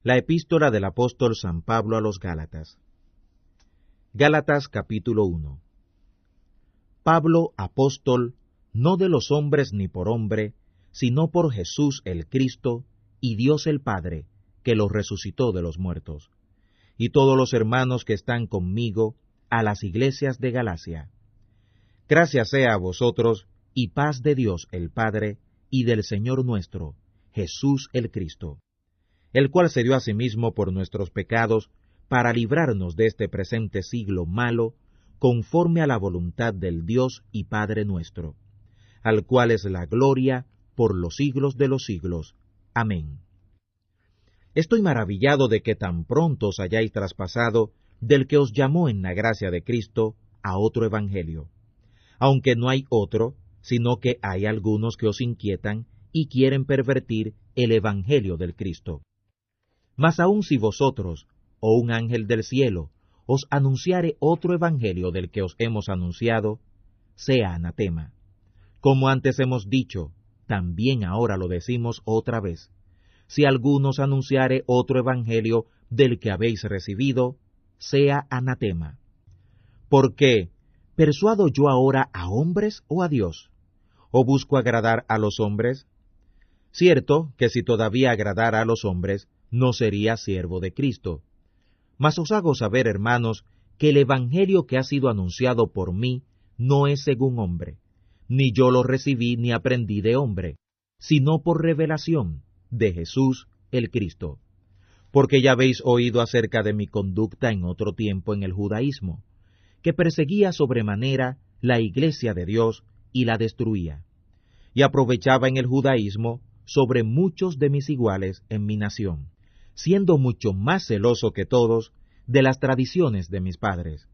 La epístola del apóstol San Pablo a los Gálatas. Gálatas capítulo 1. Pablo, apóstol, no de los hombres ni por hombre, sino por Jesús el Cristo y Dios el Padre, que lo resucitó de los muertos. Y todos los hermanos que están conmigo, a las iglesias de Galacia. Gracias sea a vosotros, y paz de Dios el Padre, y del Señor nuestro, Jesús el Cristo, el cual se dio a sí mismo por nuestros pecados, para librarnos de este presente siglo malo, conforme a la voluntad del Dios y Padre nuestro, al cual es la gloria por los siglos de los siglos. Amén. Estoy maravillado de que tan pronto os hayáis traspasado del que os llamó en la gracia de Cristo a otro evangelio, aunque no hay otro, sino que hay algunos que os inquietan y quieren pervertir el evangelio del Cristo. Mas aun si vosotros, o un ángel del cielo, os anunciare otro evangelio del que os hemos anunciado, sea anatema. Como antes hemos dicho, también ahora lo decimos otra vez. Si alguno os anunciare otro evangelio del que habéis recibido, sea anatema. Porque, ¿persuado yo ahora a hombres o a Dios? ¿O busco agradar a los hombres? Cierto que si todavía agradara a los hombres, no sería siervo de Cristo. Mas os hago saber, hermanos, que el evangelio que ha sido anunciado por mí no es según hombre, ni yo lo recibí ni aprendí de hombre, sino por revelación de Jesús el Cristo. Porque ya habéis oído acerca de mi conducta en otro tiempo en el judaísmo, que perseguía sobremanera la iglesia de Dios y la destruía, y aprovechaba en el judaísmo sobre muchos de mis iguales en mi nación, siendo mucho más celoso que todos de las tradiciones de mis padres.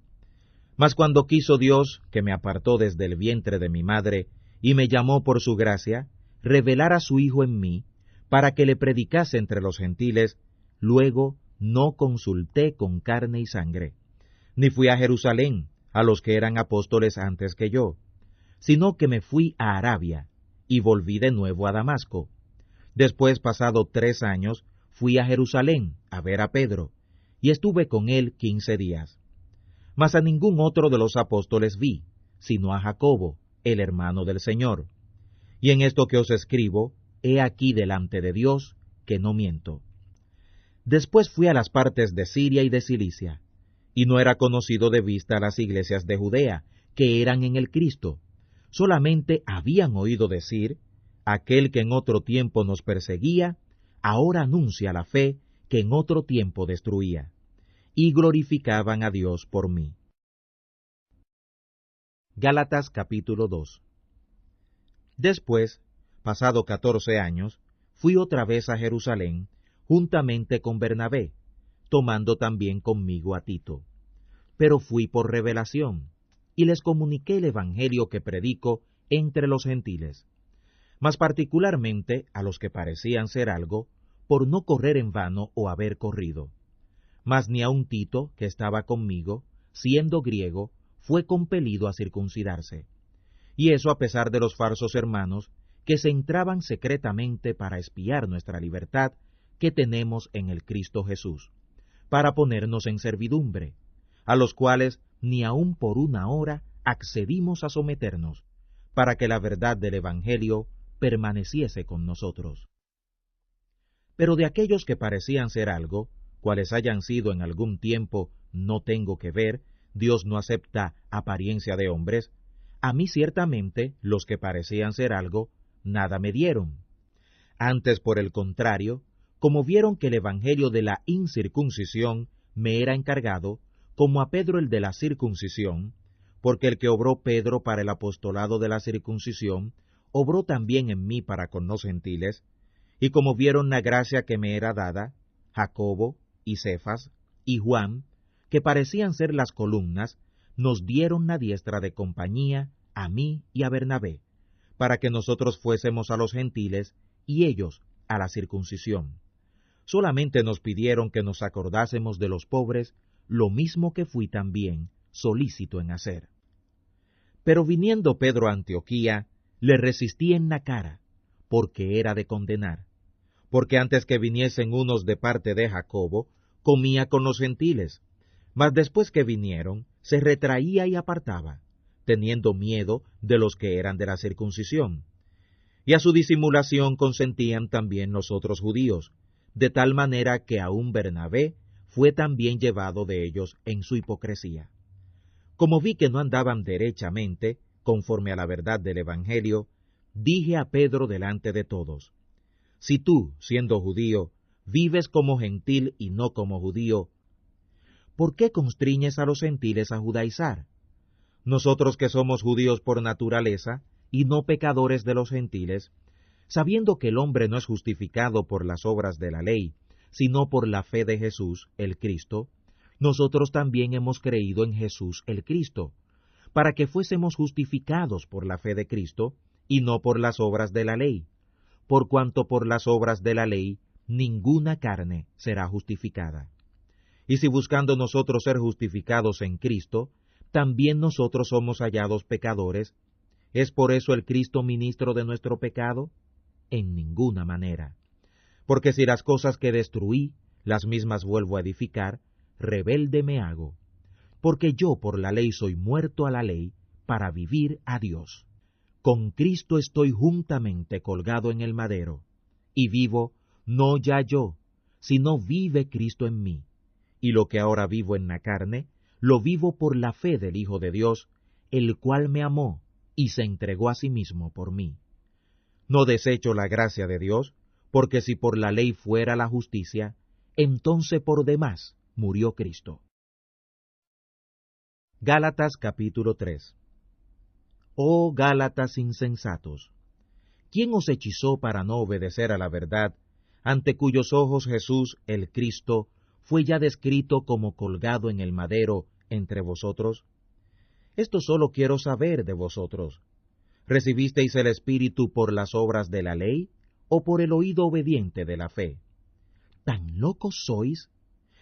Mas cuando quiso Dios, que me apartó desde el vientre de mi madre, y me llamó por su gracia, revelar a su Hijo en mí, para que le predicase entre los gentiles, luego no consulté con carne y sangre, ni fui a Jerusalén, a los que eran apóstoles antes que yo, sino que me fui a Arabia, y volví de nuevo a Damasco. Después, pasado 3 años, fui a Jerusalén a ver a Pedro, y estuve con él 15 días. Mas a ningún otro de los apóstoles vi, sino a Jacobo, el hermano del Señor. Y en esto que os escribo, he aquí delante de Dios, que no miento. Después fui a las partes de Siria y de Cilicia, y no era conocido de vista a las iglesias de Judea, que eran en el Cristo. Solamente habían oído decir, aquel que en otro tiempo nos perseguía, ahora anuncia la fe que en otro tiempo destruía, y glorificaban a Dios por mí. Gálatas capítulo 2. Después, pasado 14 años, fui otra vez a Jerusalén, juntamente con Bernabé, tomando también conmigo a Tito. Pero fui por revelación, y les comuniqué el evangelio que predico entre los gentiles, mas particularmente a los que parecían ser algo, por no correr en vano o haber corrido. Mas ni aun Tito, que estaba conmigo, siendo griego, fue compelido a circuncidarse. Y eso a pesar de los falsos hermanos, que se entraban secretamente para espiar nuestra libertad que tenemos en el Cristo Jesús, para ponernos en servidumbre, a los cuales ni aun por una hora accedimos a someternos, para que la verdad del Evangelio permaneciese con nosotros. Pero de aquellos que parecían ser algo, cuales hayan sido en algún tiempo, no tengo que ver, Dios no acepta apariencia de hombres, a mí ciertamente los que parecían ser algo, nada me dieron. Antes, por el contrario, como vieron que el evangelio de la incircuncisión me era encargado, como a Pedro el de la circuncisión, porque el que obró Pedro para el apostolado de la circuncisión, obró también en mí para con los gentiles, y como vieron la gracia que me era dada, Jacobo, y Cefas, y Juan, que parecían ser las columnas, nos dieron la diestra de compañía a mí y a Bernabé, para que nosotros fuésemos a los gentiles, y ellos a la circuncisión. Solamente nos pidieron que nos acordásemos de los pobres, lo mismo que fui también solícito en hacer. Pero viniendo Pedro a Antioquía, le resistí en la cara, porque era de condenar, porque antes que viniesen unos de parte de Jacobo, comía con los gentiles, mas después que vinieron, se retraía y apartaba, teniendo miedo de los que eran de la circuncisión. Y a su disimulación consentían también los otros judíos, de tal manera que aun Bernabé fue también llevado de ellos en su hipocresía. Como vi que no andaban derechamente, conforme a la verdad del Evangelio, dije a Pedro delante de todos: si tú, siendo judío, vives como gentil y no como judío, ¿por qué constriñes a los gentiles a judaizar? Nosotros que somos judíos por naturaleza, y no pecadores de los gentiles, sabiendo que el hombre no es justificado por las obras de la ley, sino por la fe de Jesús, el Cristo, nosotros también hemos creído en Jesús el Cristo, para que fuésemos justificados por la fe de Cristo, y no por las obras de la ley, por cuanto por las obras de la ley ninguna carne será justificada. Y si buscando nosotros ser justificados en Cristo, también nosotros somos hallados pecadores, ¿es por eso el Cristo ministro de nuestro pecado? En ninguna manera. Porque si las cosas que destruí, las mismas vuelvo a edificar, rebelde me hago. Porque yo por la ley soy muerto a la ley, para vivir a Dios. Con Cristo estoy juntamente colgado en el madero, y vivo, no ya yo, sino vive Cristo en mí. Y lo que ahora vivo en la carne, lo vivo por la fe del Hijo de Dios, el cual me amó y se entregó a sí mismo por mí. No desecho la gracia de Dios, porque si por la ley fuera la justicia, entonces por demás murió Cristo. Gálatas capítulo 3. Oh Gálatas insensatos, ¿quién os hechizó para no obedecer a la verdad, ante cuyos ojos Jesús, el Cristo, fue ya descrito como colgado en el madero entre vosotros? Esto solo quiero saber de vosotros. ¿Recibisteis el Espíritu por las obras de la ley, o por el oído obediente de la fe? ¿Tan locos sois?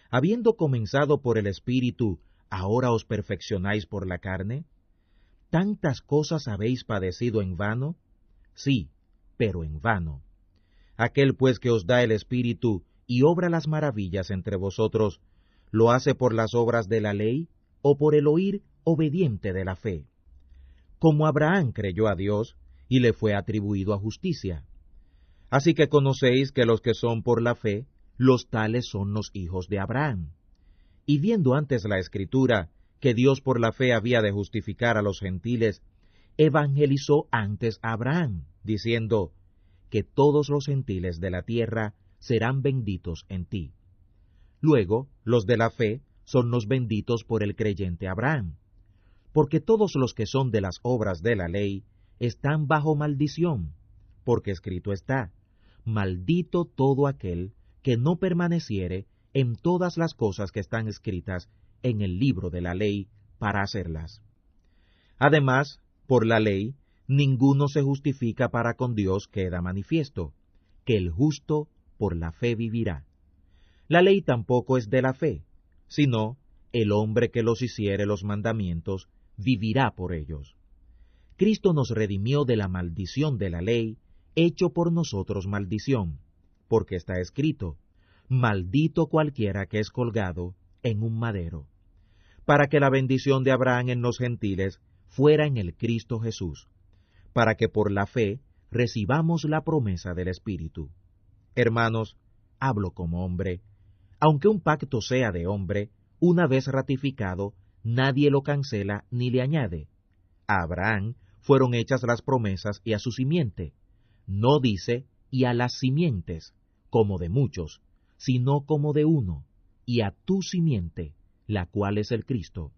Habiendo comenzado por el Espíritu, ¿ahora os perfeccionáis por la carne? ¿Tantas cosas habéis padecido en vano? Sí, pero en vano. Aquel pues que os da el Espíritu y obra las maravillas entre vosotros, ¿lo hace por las obras de la ley, o por el oír obediente de la fe? Como Abraham creyó a Dios, y le fue atribuido a justicia. Así que conocéis que los que son por la fe, los tales son los hijos de Abraham. Y viendo antes la Escritura, que Dios por la fe había de justificar a los gentiles, evangelizó antes a Abraham, diciendo, que todos los gentiles de la tierra serán benditos en ti. Luego, los de la fe son los benditos por el creyente Abraham, porque todos los que son de las obras de la ley están bajo maldición, porque escrito está, maldito todo aquel que no permaneciere en todas las cosas que están escritas en el libro de la ley para hacerlas. Además, por la ley, ninguno se justifica para con Dios, queda manifiesto, que el justo por la fe vivirá. La ley tampoco es de la fe, sino el hombre que los hiciere los mandamientos vivirá por ellos. Cristo nos redimió de la maldición de la ley, hecho por nosotros maldición, porque está escrito, maldito cualquiera que es colgado en un madero, para que la bendición de Abraham en los gentiles fuera en el Cristo Jesús, para que por la fe recibamos la promesa del Espíritu. Hermanos, hablo como hombre, aunque un pacto sea de hombre, una vez ratificado, nadie lo cancela ni le añade. A Abraham fueron hechas las promesas y a su simiente. No dice, y a las simientes, como de muchos, sino como de uno, y a tu simiente, la cual es el Cristo.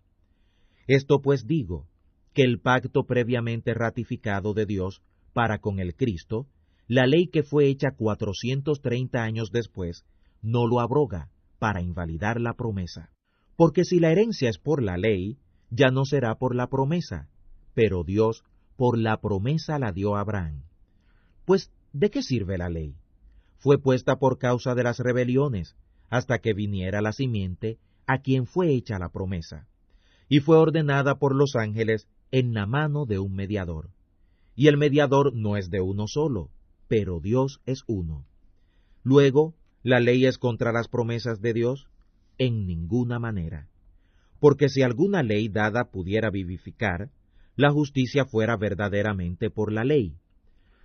Esto pues digo, que el pacto previamente ratificado de Dios para con el Cristo, la ley que fue hecha 430 años después, no lo abroga para invalidar la promesa. Porque si la herencia es por la ley, ya no será por la promesa, pero Dios por la promesa la dio a Abraham. Pues, ¿de qué sirve la ley? Fue puesta por causa de las rebeliones, hasta que viniera la simiente, a quien fue hecha la promesa, y fue ordenada por los ángeles en la mano de un mediador. Y el mediador no es de uno solo, pero Dios es uno. Luego, ¿la ley es contra las promesas de Dios? En ninguna manera. Porque si alguna ley dada pudiera vivificar, la justicia fuera verdaderamente por la ley.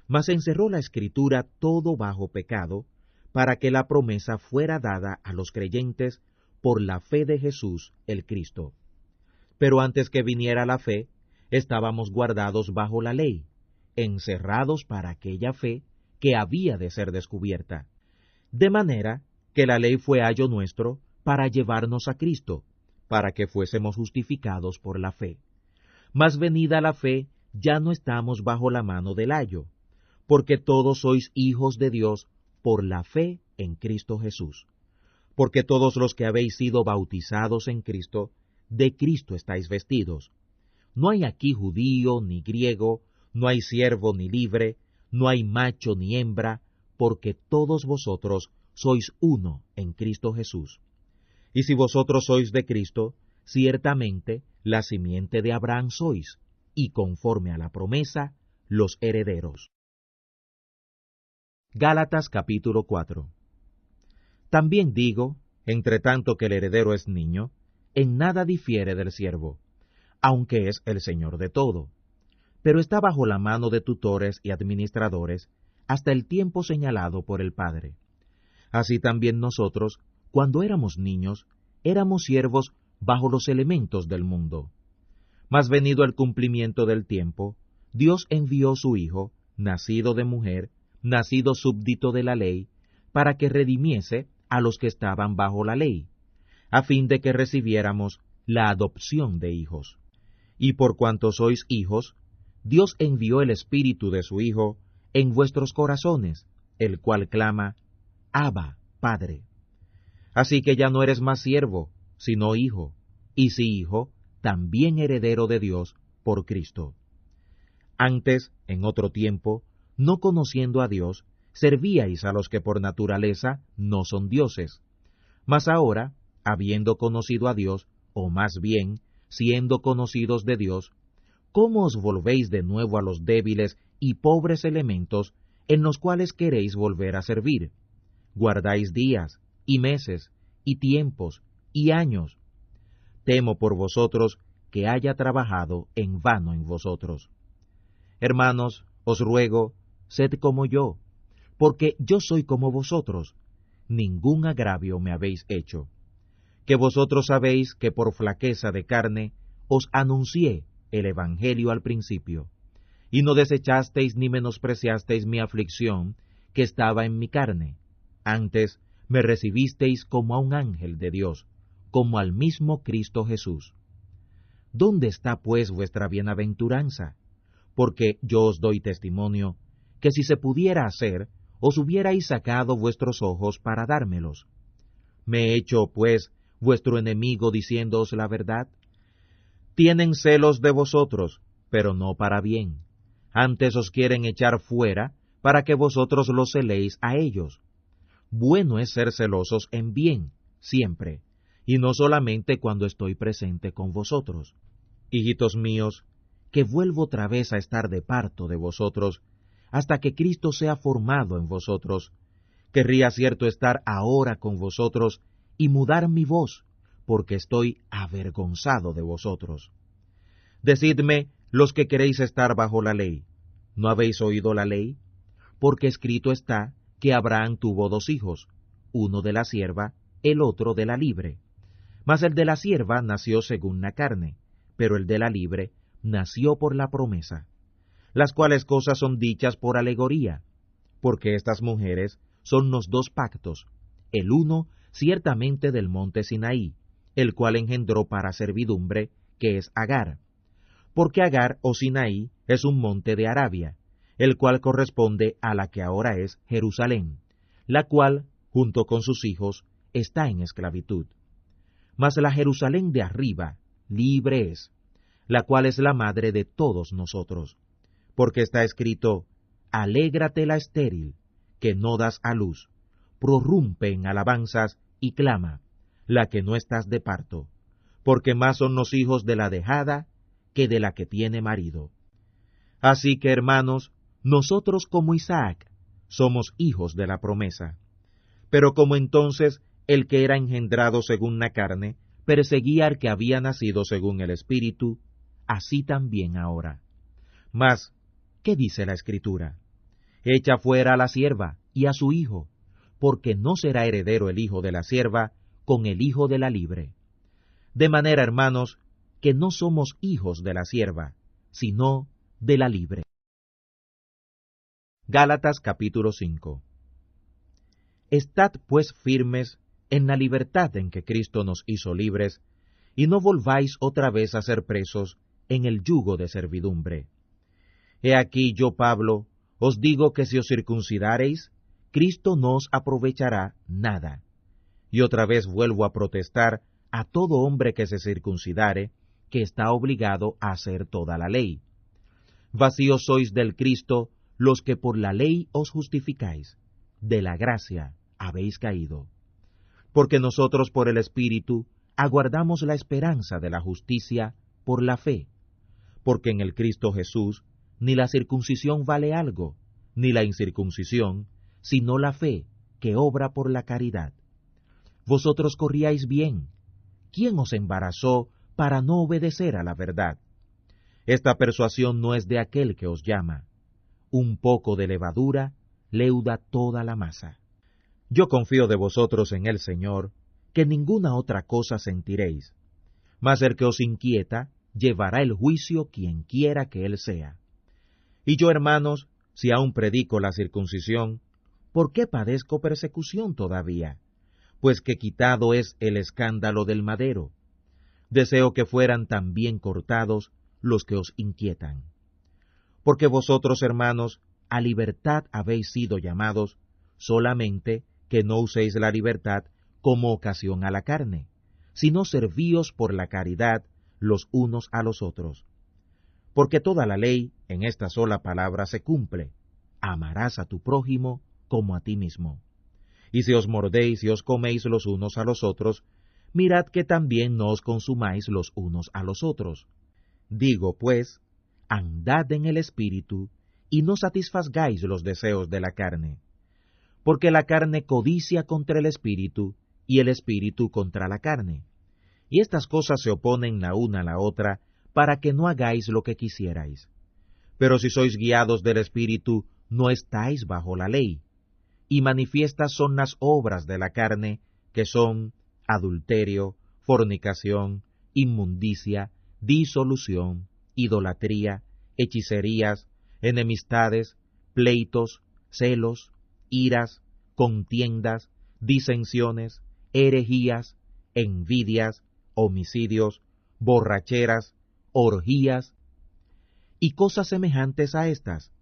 Mas encerró la Escritura todo bajo pecado, para que la promesa fuera dada a los creyentes por la fe de Jesús el Cristo. Pero antes que viniera la fe, estábamos guardados bajo la ley, encerrados para aquella fe que había de ser descubierta. De manera que la ley fue ayo nuestro para llevarnos a Cristo, para que fuésemos justificados por la fe. Mas venida la fe, ya no estamos bajo la mano del ayo, porque todos sois hijos de Dios por la fe en Cristo Jesús. Porque todos los que habéis sido bautizados en Cristo, de Cristo estáis vestidos. No hay aquí judío ni griego, no hay siervo ni libre, no hay macho ni hembra, porque todos vosotros sois uno en Cristo Jesús. Y si vosotros sois de Cristo, ciertamente la simiente de Abraham sois, y conforme a la promesa, los herederos. Gálatas capítulo 4. También digo, entre tanto que el heredero es niño, en nada difiere del siervo, aunque es el señor de todo, pero está bajo la mano de tutores y administradores hasta el tiempo señalado por el Padre. Así también nosotros, cuando éramos niños, éramos siervos bajo los elementos del mundo. Mas venido el cumplimiento del tiempo, Dios envió su Hijo, nacido de mujer, nacido súbdito de la ley, para que redimiese a los que estaban bajo la ley, a fin de que recibiéramos la adopción de hijos. Y por cuanto sois hijos, Dios envió el Espíritu de su Hijo en vuestros corazones, el cual clama, Abba, Padre. Así que ya no eres más siervo, sino hijo, y si hijo, también heredero de Dios por Cristo. Antes, en otro tiempo, no conociendo a Dios, servíais a los que por naturaleza no son dioses. Mas ahora, habiendo conocido a Dios, o más bien, siendo conocidos de Dios, ¿cómo os volvéis de nuevo a los débiles y pobres elementos en los cuales queréis volver a servir? Guardáis días, y meses, y tiempos, y años. Temo por vosotros que haya trabajado en vano en vosotros. Hermanos, os ruego, sed como yo, porque yo soy como vosotros. Ningún agravio me habéis hecho. Que vosotros sabéis que por flaqueza de carne os anuncié el Evangelio al principio, y no desechasteis ni menospreciasteis mi aflicción que estaba en mi carne. Antes me recibisteis como a un ángel de Dios, como al mismo Cristo Jesús. ¿Dónde está pues vuestra bienaventuranza? Porque yo os doy testimonio, que si se pudiera hacer, os hubierais sacado vuestros ojos para dármelos. ¿Me he hecho, pues, vuestro enemigo diciéndoos la verdad? Tienen celos de vosotros, pero no para bien. Antes os quieren echar fuera, para que vosotros los celéis a ellos. Bueno es ser celosos en bien, siempre, y no solamente cuando estoy presente con vosotros. Hijitos míos, que vuelvo otra vez a estar de parto de vosotros, hasta que Cristo sea formado en vosotros. Querría cierto estar ahora con vosotros y mudar mi voz, porque estoy avergonzado de vosotros. Decidme, los que queréis estar bajo la ley, ¿no habéis oído la ley? Porque escrito está que Abraham tuvo 2 hijos, uno de la sierva, el otro de la libre. Mas el de la sierva nació según la carne, pero el de la libre nació por la promesa. Las cuales cosas son dichas por alegoría, porque estas mujeres son los 2 pactos, el uno ciertamente del monte Sinaí, el cual engendró para servidumbre, que es Agar. Porque Agar o Sinaí es un monte de Arabia, el cual corresponde a la que ahora es Jerusalén, la cual, junto con sus hijos, está en esclavitud. Mas la Jerusalén de arriba, libre es, la cual es la madre de todos nosotros. Porque está escrito, alégrate la estéril, que no das a luz, prorrumpe en alabanzas y clama, la que no estás de parto, porque más son los hijos de la dejada que de la que tiene marido. Así que, hermanos, nosotros como Isaac somos hijos de la promesa. Pero como entonces el que era engendrado según la carne perseguía al que había nacido según el Espíritu, así también ahora. Mas, ¿qué dice la Escritura? Echa fuera a la sierva y a su hijo, porque no será heredero el hijo de la sierva con el hijo de la libre. De manera, hermanos, que no somos hijos de la sierva, sino de la libre. Gálatas capítulo 5. Estad pues firmes en la libertad en que Cristo nos hizo libres, y no volváis otra vez a ser presos en el yugo de servidumbre. He aquí yo, Pablo, os digo que si os circuncidareis, Cristo no os aprovechará nada. Y otra vez vuelvo a protestar a todo hombre que se circuncidare, que está obligado a hacer toda la ley. Vacíos sois del Cristo los que por la ley os justificáis, de la gracia habéis caído. Porque nosotros por el Espíritu aguardamos la esperanza de la justicia por la fe. Porque en el Cristo Jesús ni la circuncisión vale algo, ni la incircuncisión, sino la fe que obra por la caridad. Vosotros corríais bien. ¿Quién os embarazó para no obedecer a la verdad? Esta persuasión no es de aquel que os llama. Un poco de levadura leuda toda la masa. Yo confío de vosotros en el Señor, que ninguna otra cosa sentiréis. Mas el que os inquieta, llevará el juicio quien quiera que él sea. Y yo, hermanos, si aún predico la circuncisión, ¿por qué padezco persecución todavía? Pues que quitado es el escándalo del madero. Deseo que fueran también cortados los que os inquietan. Porque vosotros, hermanos, a libertad habéis sido llamados, solamente que no uséis la libertad como ocasión a la carne, sino servíos por la caridad los unos a los otros. Porque toda la ley en esta sola palabra se cumple: amarás a tu prójimo como a ti mismo. Y si os mordéis y os coméis los unos a los otros, mirad que también no os consumáis los unos a los otros. Digo, pues, andad en el Espíritu, y no satisfagáis los deseos de la carne. Porque la carne codicia contra el Espíritu, y el Espíritu contra la carne. Y estas cosas se oponen la una a la otra, para que no hagáis lo que quisierais. Pero si sois guiados del Espíritu, no estáis bajo la ley. Y manifiestas son las obras de la carne, que son adulterio, fornicación, inmundicia, disolución, idolatría, hechicerías, enemistades, pleitos, celos, iras, contiendas, disensiones, herejías, envidias, homicidios, borracheras, orgías, y cosas semejantes a estas,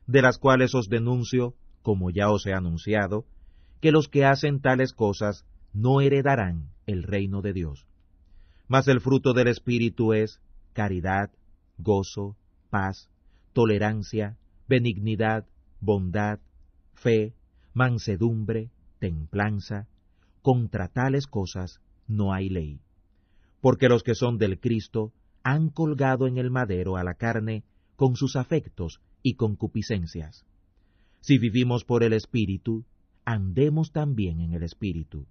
de las cuales os denuncio, como ya os he anunciado, que los que hacen tales cosas no heredarán el reino de Dios. Mas el fruto del Espíritu es caridad, gozo, paz, tolerancia, benignidad, bondad, fe, mansedumbre, templanza. Contra tales cosas no hay ley. Porque los que son del Cristo han colgado en el madero a la carne con sus afectos y concupiscencias. Si vivimos por el Espíritu, andemos también en el Espíritu.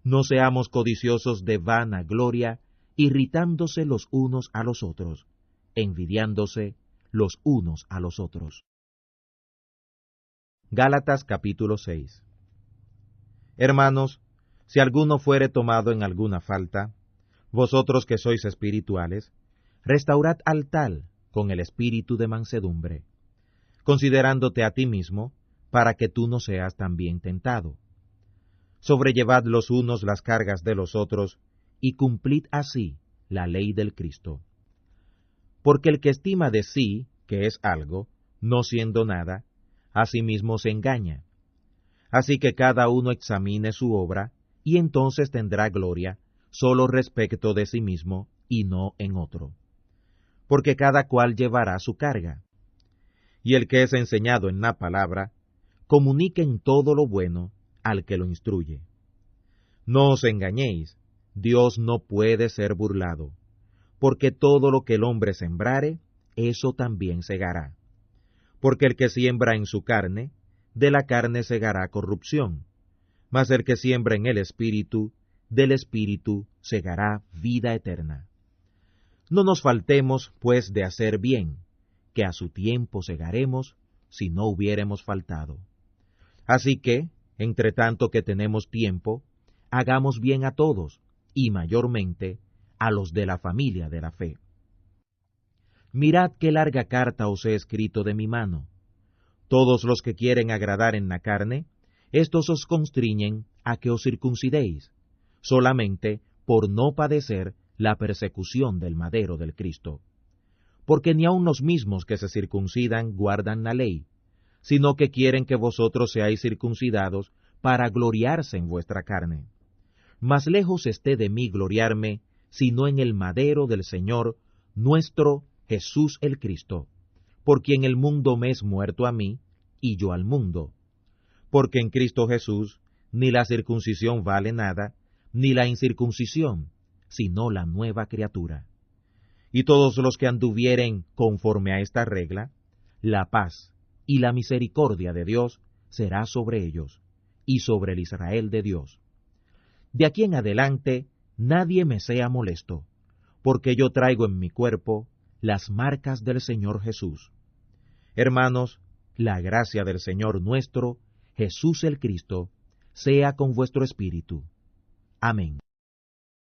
No seamos codiciosos de vana gloria, irritándose los unos a los otros, envidiándose los unos a los otros. Gálatas capítulo 6. Hermanos, si alguno fuere tomado en alguna falta, vosotros que sois espirituales, restaurad al tal con el espíritu de mansedumbre, considerándote a ti mismo, para que tú no seas también tentado. Sobrellevad los unos las cargas de los otros, y cumplid así la ley del Cristo. Porque el que estima de sí que es algo, no siendo nada, a sí mismo se engaña. Así que cada uno examine su obra, y entonces tendrá gloria, solo respecto de sí mismo, y no en otro. Porque cada cual llevará su carga. Y el que es enseñado en la palabra, comunique en todo lo bueno al que lo instruye. No os engañéis, Dios no puede ser burlado, porque todo lo que el hombre sembrare, eso también segará. Porque el que siembra en su carne, de la carne segará corrupción, Mas el que siembra en el Espíritu, del Espíritu segará vida eterna. No nos faltemos, pues, de hacer bien, que a su tiempo segaremos, si no hubiéremos faltado. Así que, entre tanto que tenemos tiempo, hagamos bien a todos, y mayormente a los de la familia de la fe. Mirad qué larga carta os he escrito de mi mano. Todos los que quieren agradar en la carne, estos os constriñen a que os circuncidéis, solamente por no padecer la persecución del madero del Cristo. Porque ni aun los mismos que se circuncidan guardan la ley, sino que quieren que vosotros seáis circuncidados para gloriarse en vuestra carne. Mas lejos esté de mí gloriarme, sino en el madero del Señor, nuestro Jesús el Cristo, por quien el mundo me es muerto a mí, y yo al mundo. Porque en Cristo Jesús ni la circuncisión vale nada, ni la incircuncisión, sino la nueva criatura. Y todos los que anduvieren conforme a esta regla, la paz y la misericordia de Dios será sobre ellos, y sobre el Israel de Dios. De aquí en adelante nadie me sea molesto, porque yo traigo en mi cuerpo las marcas del Señor Jesús. Hermanos, la gracia del Señor nuestro, Jesús el Cristo, sea con vuestro espíritu. Amén.